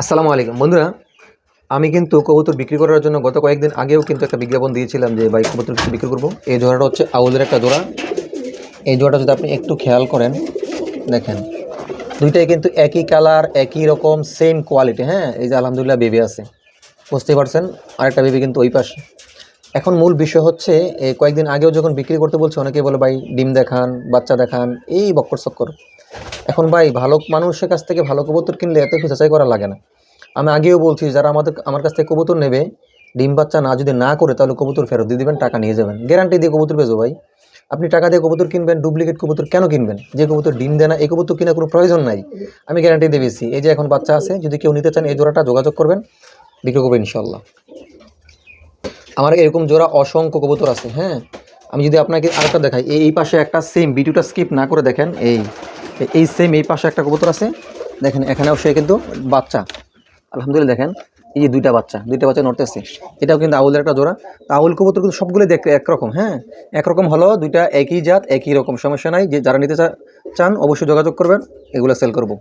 আসসালামু আলাইকুম বন্ধুরা, আমি কিন্তু কবুতর বিক্রি করার জন্য গত কয়েকদিন আগেও কিন্তু একটা বিজ্ঞাপন দিয়েছিলাম যে ভাই কবুতর কিছু বিক্রি করবো। এই জোড়াটা হচ্ছে আউলের একটা জোড়া। এই জোড়াটা যদি আপনি একটু খেয়াল করেন, দেখেন দুইটাই কিন্তু একই কালার, একই রকম, সেম কোয়ালিটি। হ্যাঁ, এই যে আলহামদুলিল্লাহ বেবি আছে, বুঝতে পারছেন। আরেকটা বেবি কিন্তু ওই পাশে। এখন মূল বিষয় হচ্ছে, এই কয়েকদিন আগেও যখন বিক্রি করতে বলছে অনেকে বলে ভাই ডিম দেখান, বাচ্চা দেখান, এই বক্কর চক্কর। এখন ভাই ভালো মানুষের কাছ থেকে ভালো কবুতর কিনলে এত কিছু যাচাই করা লাগে না। আমি আগেও বলছি, যারা আমার কাছ থেকে কবুতর নেবে, ডিম বাচ্চা যদি না করে তাহলে কবুতর ফেরত দিয়ে দেবেন, টাকা নিয়ে যাবেন, গ্যারান্টি দিয়ে কবুতর বেচো ভাই। আপনি টাকা দিয়ে কবুতর কিনবেন, ডুপ্লিকেট কবুতর কেন কিনবেন? যে কবুতর ডিম দেয় না এই কবুতর কেনার কোনো প্রয়োজন নাই। আমি গ্যারান্টি দিয়ে বেশি। এই যে এখন বাচ্চা আছে, যদি কেউ নিতে চান এই জোড়াটা যোগাযোগ করবেন, বিক্রি করবেন ইনশাল্লাহ। আমার এরকম জোড়া অসংখ্য কবুতর আছে। হ্যাঁ, আমি যদি আপনাকে আরেকটা দেখাই, এই পাশে একটা সেম, ভিডিওটা স্কিপ না করে দেখেন, এই সেম এই পাশে একটা কবুতর আছে, দেখেন এখানেও সে কিন্তু বাচ্চা, আলহামদুলিল্লাহ। দেখেন এই যে দুইটা বাচ্চা নড়তেছে, এটাও কিন্তু আউলের একটা জোড়া। আউল কবুতর কিন্তু সবগুলো দেখতে একরকম। হ্যাঁ, একরকম হলো, দুইটা একই জাত, একই রকম, সমস্যা নাই। যে যারা নিতে চান অবশ্যই যোগাযোগ করবেন, এগুলো সেল করব।